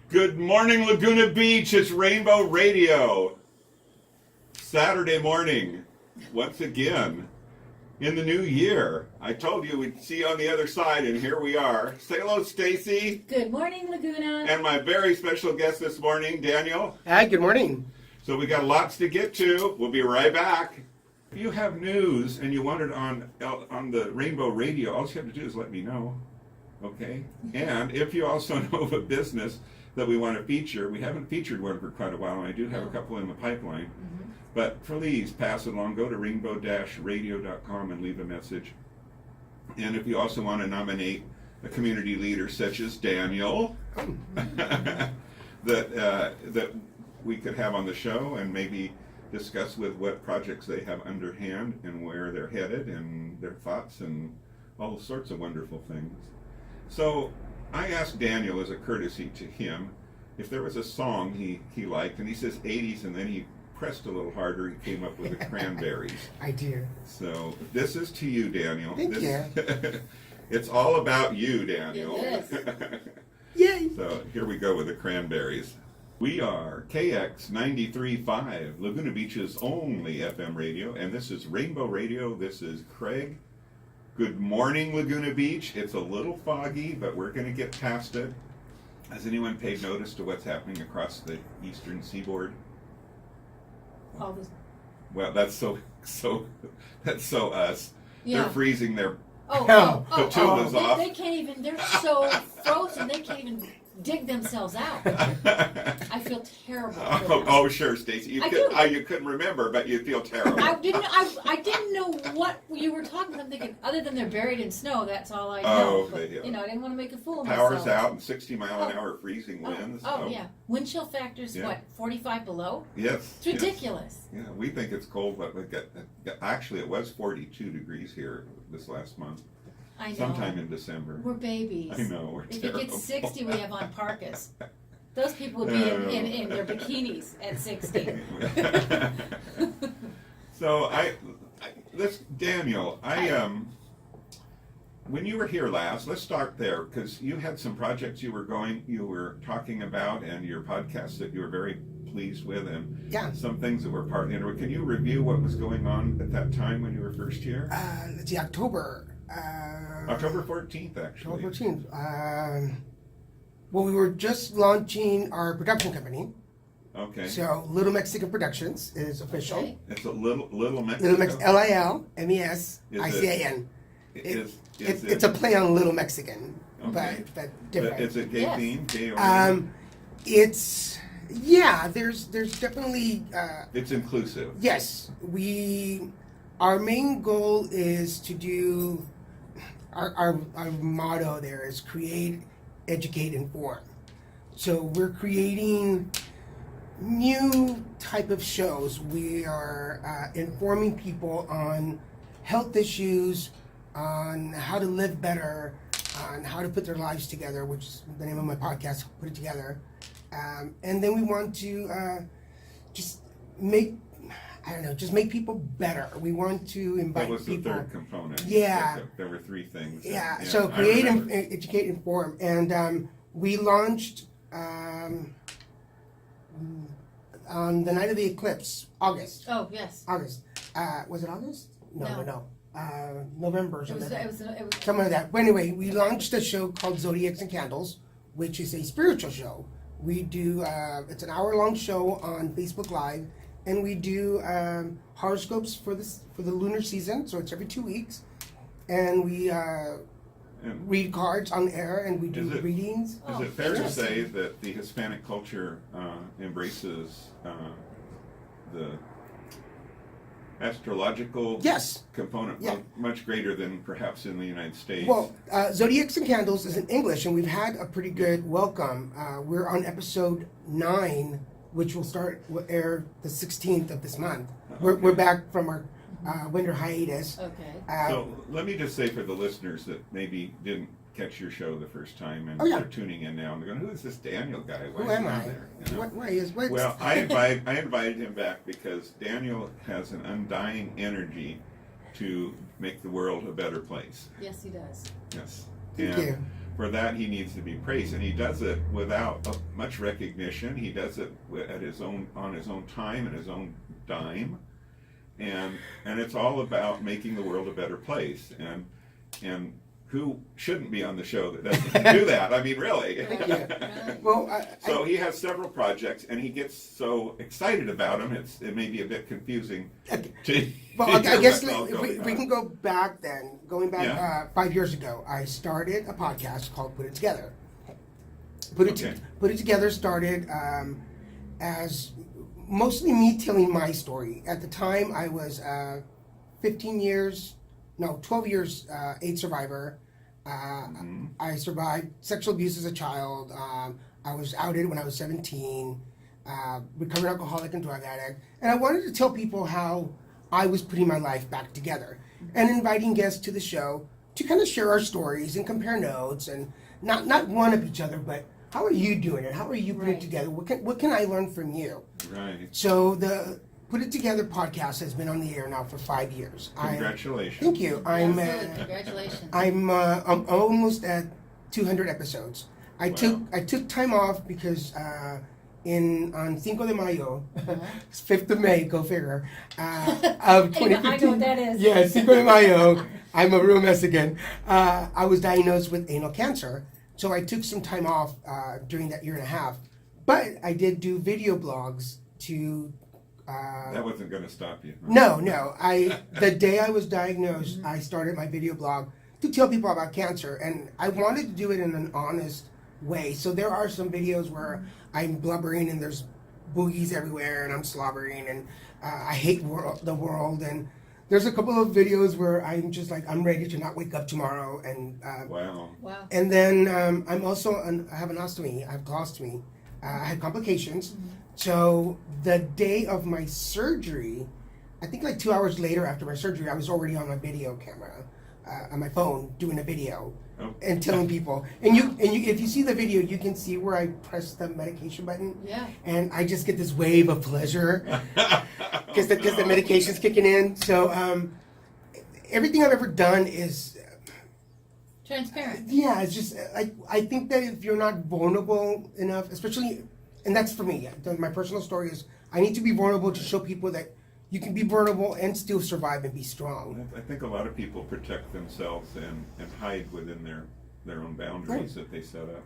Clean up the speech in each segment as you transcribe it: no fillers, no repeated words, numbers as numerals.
Good morning, Laguna Beach. It's Rainbow Radio. Saturday morning, once again, in the new year. I told you we'd see you on the other side, and here we are. Say hello, Stacy. Good morning, Laguna. And my very special guest this morning, Daniel. Hi, good morning. So we got lots to get to. We'll be right back. If you have news and you want it on the Rainbow Radio, all you have to do is let me know. Okay? And if you also know of a business that we want to feature, we haven't featured one for quite a while, and I do have a couple in the pipeline. Mm-hmm. But please pass it along. Go to rainbow-radio.com and leave a message. And if you also want to nominate a community leader such as Daniel, that we could have on the show and maybe discuss with what projects they have underhand and where they're headed and their thoughts and all sorts of wonderful things. So I asked Daniel as a courtesy to him if there was a song he liked, and he says 80s, and then he pressed a little harder. He came up with the Cranberries. I do. So this is to you, Daniel. Thank you. It's all about you, Daniel. It is. Yay! So here we go with the Cranberries. We are KX 93.5, Laguna Beach's only FM radio, and this is Rainbow Radio. This is Craig. Good morning, Laguna Beach. It's a little foggy, but we're going to get past it. Has anyone paid notice to what's happening across the eastern seaboard? All this. Well, that's so us. Yeah. They're freezing their Patulas off. They can't even, they're so frozen, they can't even dig themselves out. I feel terrible. Oh, sure, Stacy. You couldn't remember, but you feel terrible. I didn't know what you were talking about. I'm thinking, other than they're buried in snow, that's all I know. Oh, but, yeah. I didn't want to make a fool of Power's myself. out and 60-mile-an-hour freezing winds. Yeah. Wind chill factor's what, 45 below? Yes. It's ridiculous. Yes. Yeah, we think it's cold, but actually it was 42 degrees here this last month. I know. Sometime in December. We're babies. I know, we're If terrible. it gets 60, we have on parkas. Those people would be in their bikinis at 60. So Daniel, when you were here last, let's start there, because you had some projects you were talking about, and your podcast that you were very pleased with, and some things that were partly under. Can you review what was going on at that time when you were first here? Let's see, October 14th, actually. October 14th. Well, we were just launching our production company. Okay. So Little Mexican Productions is official. Okay. It's a little Mexico. Little Mexican, Lilmesican. It's a play on Little Mexican, Okay. but different. But is it gay themed? Gay there's definitely it's inclusive. Yes, our main goal is to do our motto there is create, educate, inform. So we're creating new type of shows. We are informing people on health issues, on how to live better, on how to put their lives together, which is the name of my podcast, Put It Together. And then we want to just make people better. We want to invite That was people. the third component. Yeah. There were three things. Yeah. So create, educate, inform, and we launched on the night of the eclipse, August. Oh, yes. August. Was it August? No. November or It something. was Something like that. But anyway, we launched a show called Zodiacs and Candles, which is a spiritual show. We do, it's an hour-long show on Facebook Live, and we do horoscopes for the lunar season, so it's every 2 weeks. And we read cards on air, and we do readings. Is it fair to say that the Hispanic culture embraces the astrological component much greater than perhaps in the United States? Well, Zodiacs and Candles is in English, and we've had a pretty good welcome. We're on episode 9, which will air the 16th of this month. We're back from our winter hiatus. Okay. So let me just say for the listeners that maybe didn't catch your show the first time and they're tuning in now and they're going, who is this Daniel guy? Who am I? There? You know? Well, I invited him back because Daniel has an undying energy to make the world a better place. Yes, he does. Yes. Thank you. for that he needs to be praised, and he does it without much recognition. He does it at his own on his own time and his own dime, and it's all about making the world a better place. And who shouldn't be on the show that doesn't do that? I mean, really. Well, So he has several projects, and he gets so excited about them. It may be a bit confusing. Well, I guess we can go back then. Going back 5 years ago, I started a podcast called Put It Together. Put It Together started as mostly me telling my story. At the time, I was 12 years AIDS survivor. I survived sexual abuse as a child. I was outed when I was 17, recovered alcoholic and drug addict. And I wanted to tell people how I was putting my life back together and inviting guests to the show to kind of share our stories and compare notes and not one up each other, but how are you doing it? How are you putting it together? What can I learn from you? Right. So the Put It Together podcast has been on the air now for 5 years. Congratulations. Thank you. Congratulations. I'm almost at 200 episodes. I took time off because on Cinco de Mayo, 5th of May, go figure, of 2015. I know what that is. Yeah, Cinco de Mayo. I'm a real Mexican. I was diagnosed with anal cancer, so I took some time off during that year and a half. But I did do video blogs to. That wasn't going to stop you. No. The day I was diagnosed, I started my video blog to tell people about cancer, and I wanted to do it in an honest way. So there are some videos where I'm blubbering and there's boogies everywhere, and I'm slobbering, and I hate the world. And there's a couple of videos where I'm just like, I'm ready to not wake up tomorrow. And Wow. And then I'm also I have an ostomy. I have colostomy. I had complications. So the day of my surgery, I think like 2 hours later after my surgery, I was already on my video camera, on my phone, doing a video and telling people. And you, if you see the video, you can see where I press the medication button. Yeah. And I just get this wave of pleasure because the medication's kicking in. So everything I've ever done is transparent. Yeah, it's just I think that if you're not vulnerable enough, especially. And that's for me. My personal story is I need to be vulnerable to show people that you can be vulnerable and still survive and be strong. I think a lot of people protect themselves and hide within their own boundaries that they set up.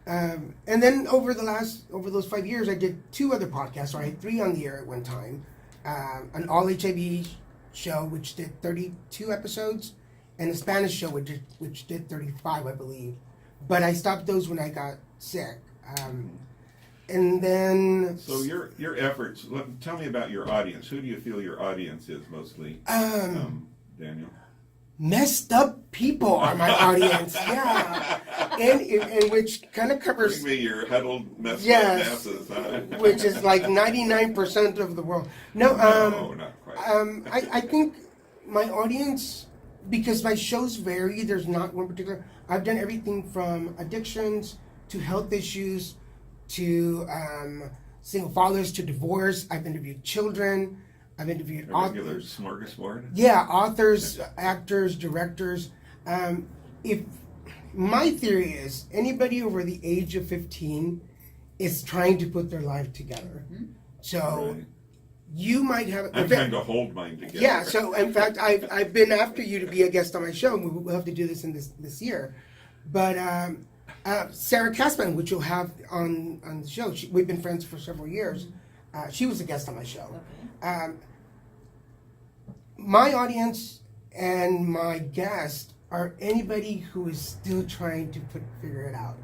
And then over those 5 years, I did 2 other podcasts. So I had 3 on the air at one time. An all HIV show, which did 32 episodes, and a Spanish show, which did 35, I believe. But I stopped those when I got sick. And then... So your efforts, tell me about your audience. Who do you feel your audience is mostly, Daniel? Messed up people are my audience, yeah. And which kind of covers... Bring me your huddled, messed up masses. Huh? Which is like 99% of the world. No, not quite. I think my audience, because my shows vary, there's not one particular... I've done everything from addictions to health issues to single fathers to divorce. I've interviewed children. I've interviewed regular smorgasbord. Yeah, authors, actors, directors. If my theory is anybody over the age of 15 is trying to put their life together. So you might have. I'm trying to hold mine together. Yeah. So in fact, I've been after you to be a guest on my show. We'll have to do this in this year, but. Sarah Kasman, which you'll have on the show, we've been friends for several years. She was a guest on my show. Okay. My audience and my guest are anybody who is still trying to figure it out.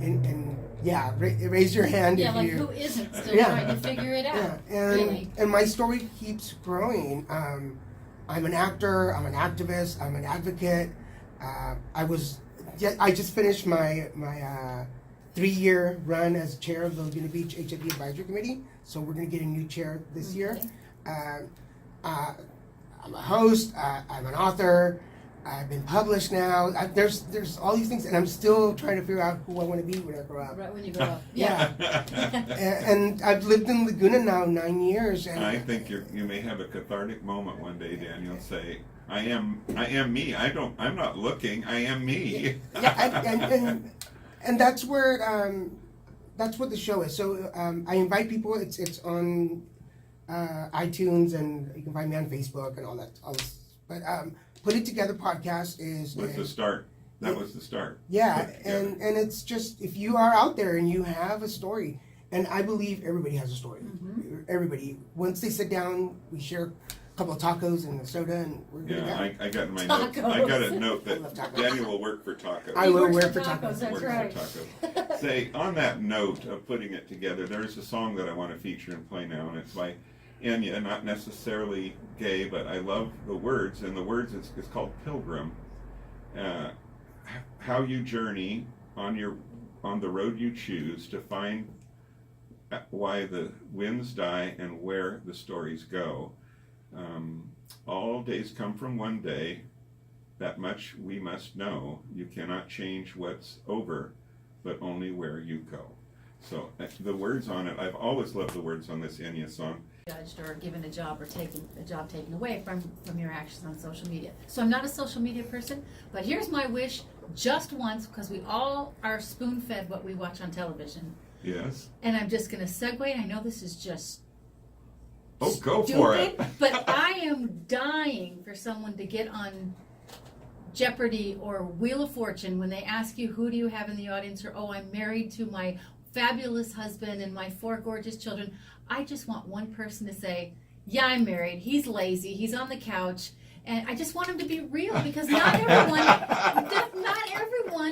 And raise your hand. Yeah, if like you, who isn't still trying to figure it out? Yeah, and my story keeps growing. I'm an actor. I'm an activist. I'm an advocate. I just finished my 3-year run as chair of the Laguna Beach HIV Advisory Committee, so we're going to get a new chair this year. I'm a host, I'm an author, I've been published now. There's all these things, and I'm still trying to figure out who I want to be when I grow up. Right when you grow up. Yeah. and I've lived in Laguna now 9 years. And I think you may have a cathartic moment one day, Daniel, and say, I am me. I'm not looking. I am me. Yeah, and that's where that's what the show is. So I invite people. It's on iTunes, and you can find me on Facebook and all that. But Put It Together podcast is The start. That was the start. Yeah, and it's just, if you are out there and you have a story, and I believe everybody has a story. Mm-hmm. Everybody. Once they sit down, we share a couple of tacos and a soda, and we're good to go. I got in my notes. I got a note that Daniel will work for tacos. I will work for tacos. That's right. Say, on that note of putting it together, there's a song that I want to feature and play now, and it's by Enya, not necessarily gay, but I love the words, and the words, it's called Pilgrim. How you journey on the road you choose to find why the winds die and where the stories go. All days come from one day, that much we must know. You cannot change what's over, but only where you go. So the words on it, I've always loved the words on this Enya song. Judged or given a job or taken a job taken away from your actions on social media. So I'm not a social media person, but here's my wish just once, because we all are spoon-fed what we watch on television. Yes. And I'm just going to segue. I know this is just go for it. But I am dying for someone to get on Jeopardy or Wheel of Fortune when they ask you, who do you have in the audience? Or, oh, I'm married to my fabulous husband and my 4 gorgeous children. I just want one person to say, yeah, I'm married. He's lazy. He's on the couch. And I just want him to be real, because not everyone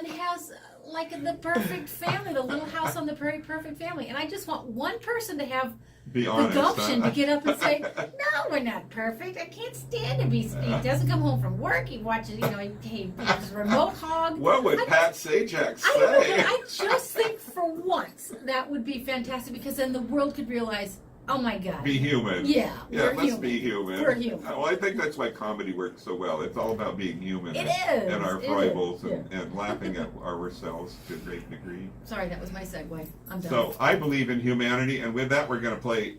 has like the perfect family, the Little House on the Prairie perfect family. And I just want one person to have be honest, the gumption to get up and say, no, we're not perfect. I can't stand to be. He doesn't come home from work. He watches, he's a remote hog. What would Pat Sajak say? I just think for once that would be fantastic, because then the world could realize, oh my God. Be human. Yeah, let's human. Be human. We're human. Well, I think that's why comedy works so well. It's all about being human. It is. And our foibles and laughing at ourselves to a great degree. Sorry, that was my segue. I'm done. So I believe in humanity, and with that, we're going to play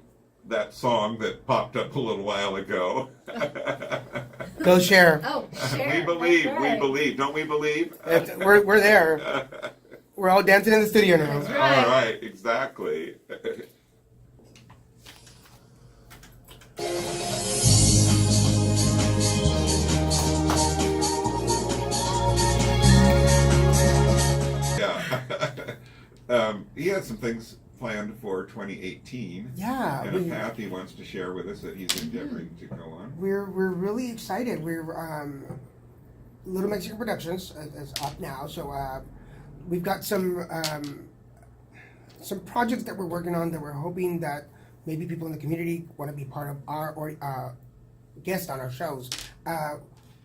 that song that popped up a little while ago. Go share. Oh, share. We believe. Right. We believe. Don't we believe? We're there. We're all dancing in the studio now. That's right. All right. Exactly. He had some things planned for 2018. Yeah. And a path he wants to share with us that he's endeavoring to go on. We're really excited. We're Little Mexican Productions is up now, so we've got some projects that we're working on that we're hoping that maybe people in the community want to be part of our guest on our shows.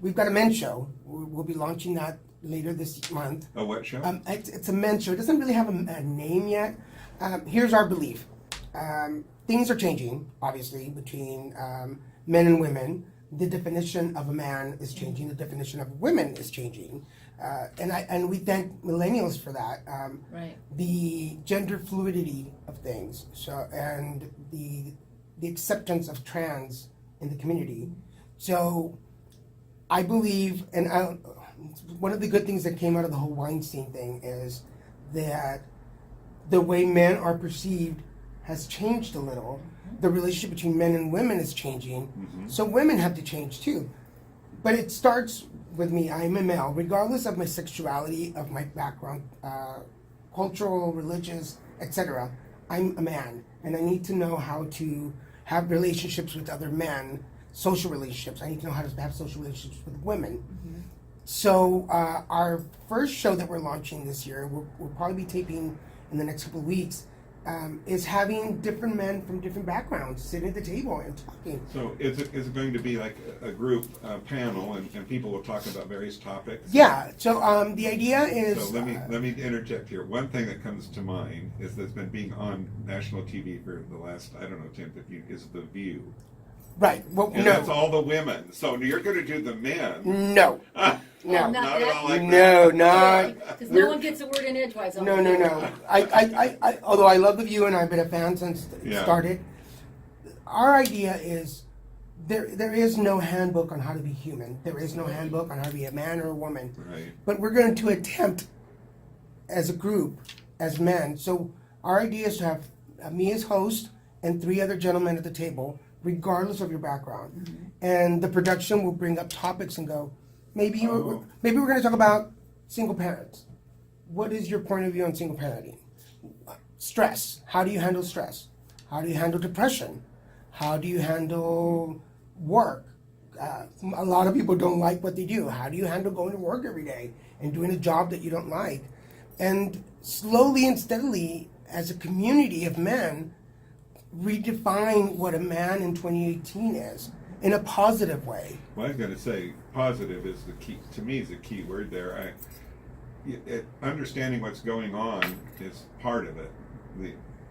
We've got a men's show. We'll be launching that later this month. A what show? It's a men's show. It doesn't really have a name yet. Here's our belief. Things are changing, obviously, between men and women. The definition of a man is changing. The definition of women is changing. And we thank millennials for that. Right. The gender fluidity of things, and the acceptance of trans in the community. So I believe, and one of the good things that came out of the whole Weinstein thing is that the way men are perceived has changed a little. The relationship between men and women is changing. Mm-hmm. So women have to change too. But it starts with me. I'm a male, regardless of my sexuality, of my background, cultural, religious, etc. I'm a man, and I need to know how to have relationships with other men, social relationships. I need to know how to have social relationships with women. Mm-hmm. So our first show that we're launching this year, we'll probably be taping in the next couple of weeks, is having different men from different backgrounds sitting at the table and talking. So is it going to be like a group panel, and people will talk about various topics? Yeah. So the idea is. So let me interject here. One thing that comes to mind is that's been being on national TV for the last 10, 15 is The View. Right. Well, and no. that's all the women. So you're going to do the men. No. No, not at all like no, that. not. Because no one gets a word in edgewise. No. I although I love The View and I've been a fan since it started. Our idea is there is no handbook on how to be human. There is no handbook on how to be a man or a woman. Right. But we're going to attempt as a group, as men. So our idea is to have me as host and 3 other gentlemen at the table, regardless of your background. Mm-hmm. And the production will bring up topics and go, maybe Oh. we're going to talk about single parents. What is your point of view on single parenting? Stress. How do you handle stress? How do you handle depression? How do you handle work? A lot of people don't like what they do. How do you handle going to work every day and doing a job that you don't like? And slowly and steadily, as a community of men, redefine what a man in 2018 is in a positive way. Well, I was going to say positive is the key, to me, is the key word there. Understanding what's going on is part of it.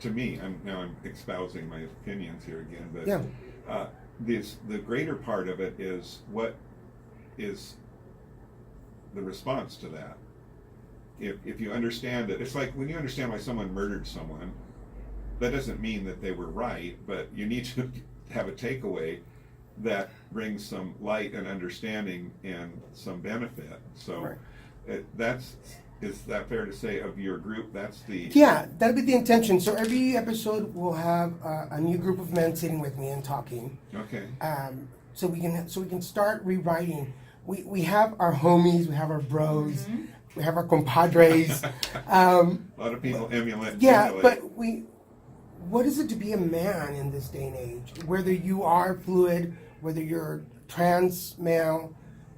To me, I'm espousing my opinions here again, but Yeah. The greater part of it is what is the response to that. If you understand it, it's like when you understand why someone murdered someone, that doesn't mean that they were right, but you need to have a takeaway that brings some light and understanding and some benefit. So Right. is that fair to say of your group? That's the Yeah, that'd be the intention. So every episode will have a new group of men sitting with me and talking. okay. So we can start rewriting. We have our homies, we have our bros, we have our compadres. A lot of people emulate. Yeah, emulate. but what is it to be a man in this day and age? Whether you are fluid, whether you're trans male,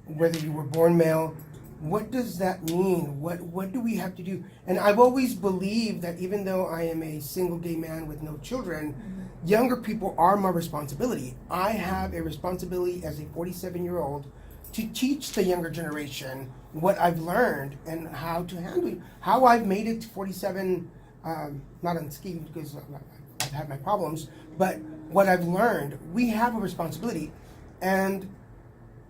whether you were born male, what does that mean? What do we have to do? And I've always believed that even though I am a single gay man with no children, younger people are my responsibility. I have a responsibility as a 47-year-old to teach the younger generation what I've learned and how to handle it. How I've made it to 47, not unscathed because I've had my problems, but what I've learned, we have a responsibility. And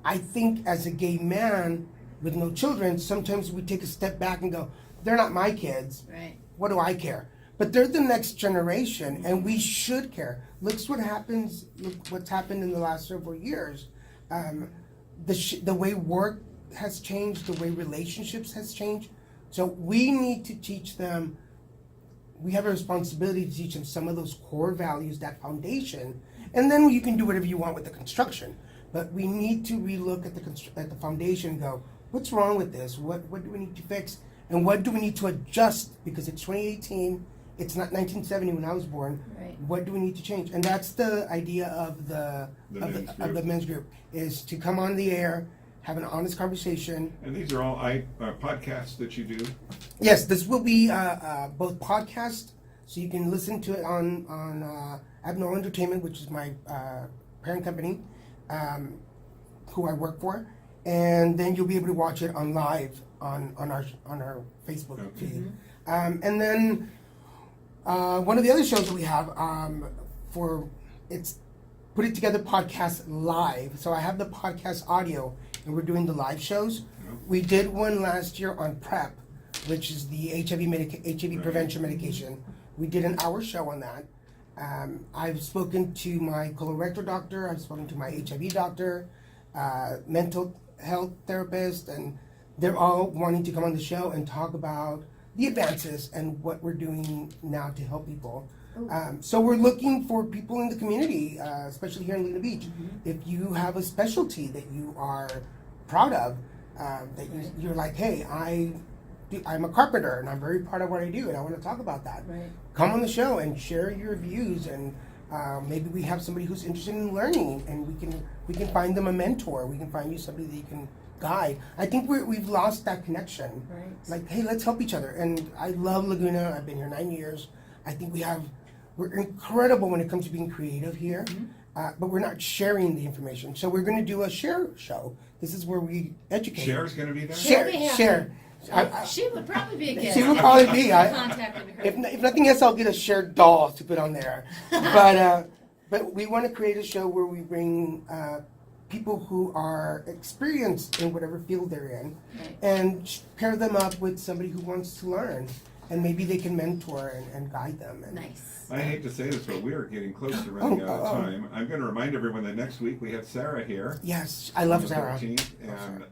I think as a gay man with no children, sometimes we take a step back and go, they're not my kids. Right. What do I care? But they're the next generation, and we should care. Look what's happened in the last several years. The way work has changed, the way relationships has changed. So we need to teach them, we have a responsibility to teach them some of those core values, that foundation, and then you can do whatever you want with the construction. But we need to relook at the foundation and go, what's wrong with this? What do we need to fix? And what do we need to adjust? Because it's 2018, it's not 1970 when I was born. Right. What do we need to change? And that's the idea of the men's group, is to come on the air, have an honest conversation. And these are all podcasts that you do? Yes, this will be both podcast, so you can listen to it on Ive No Entertainment, which is my parent company, who I work for, and then you'll be able to watch it on live on our Facebook feed. And then one of the other shows that we have it's Put It Together Podcast Live. So I have the podcast audio, and we're doing the live shows. We did one last year on PrEP, which is the HIV prevention medication. We did an hour show on that. I've spoken to my colorectal doctor, I've spoken to my HIV doctor, mental health therapist, and they're all wanting to come on the show and talk about the advances and what we're doing now to help people. So we're looking for people in the community, especially here in Laguna Beach. If you have a specialty that you are proud of, you're like, hey, I'm a carpenter and I'm very proud of what I do and I want to talk about that. Right. Come on the show and share your views, and maybe we have somebody who's interested in learning, and we can find them a mentor. We can find you somebody that you can guide. I think we've lost that connection. Right. Like, hey, let's help each other. And I love Laguna. I've been here 9 years. I think we're incredible when it comes to being creative here, but we're not sharing the information. So we're going to do a share show. This is where we educate. Cher's going to be there? Share. She would probably be a guest. She would probably be. Contacted her. If nothing else, I'll get a shared doll to put on there. But we want to create a show where we bring people who are experienced in whatever field they're in, Right. and pair them up with somebody who wants to learn. and maybe they can mentor and guide them. And, Nice. I hate to say this, but we are getting close to running out of time. I'm going to remind everyone that next week we have Sarah here. Yes, I love on the Sarah. 13th, and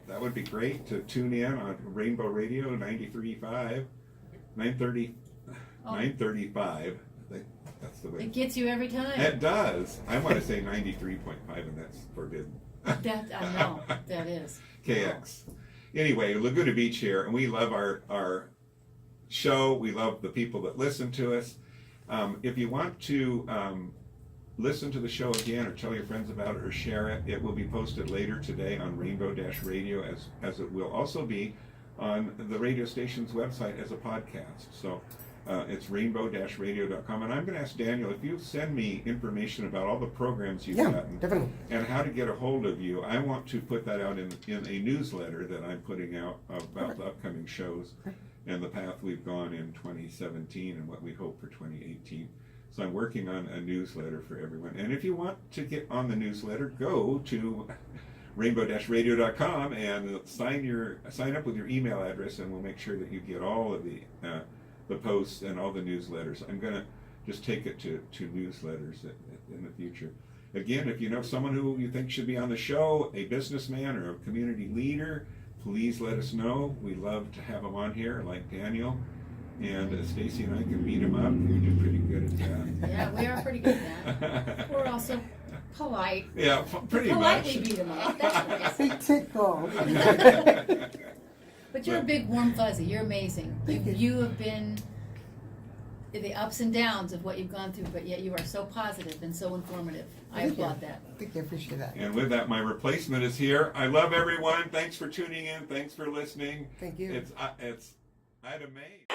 that would be great to tune in on Rainbow Radio 93.5, 9:30, 9:35. I think that's the way. It gets you every time. It does. I want to say 93.5, and that's forbidden. That I know. That is. KX. Anyway, Laguna Beach here, and we love our show. We love the people that listen to us. If you want to listen to the show again or tell your friends about it or share it, it will be posted later today on Rainbow-Radio as it will also be on the radio station's website as a podcast. So it's rainbow-radio.com. And I'm going to ask Daniel, if you send me information about all the programs you've gotten Definitely. and how to get a hold of you, I want to put that out in a newsletter that I'm putting out about the upcoming shows and the path we've gone in 2017 and what we hope for 2018. So I'm working on a newsletter for everyone. And if you want to get on the newsletter, go to rainbow-radio.com and sign up with your email address, and we'll make sure that you get all of the posts and all the newsletters. I'm going to just take it to newsletters in the future. Again, if you know someone who you think should be on the show, a businessman or a community leader, please let us know. We love to have them on here, like Daniel. And Stacy and I can beat them up. We do pretty good at that. Yeah, we are pretty good at that. We're also polite. Yeah, pretty Politely much. beat them up. That's nice. Big tickle. But you're a big warm fuzzy. You're amazing. You have been the ups and downs of what you've gone through, but yet you are so positive and so informative. I Thank you. applaud that. Thank you. I appreciate that. And with that, my replacement is here. I love everyone. Thanks for tuning in. Thanks for listening. Thank you. It's Ida May.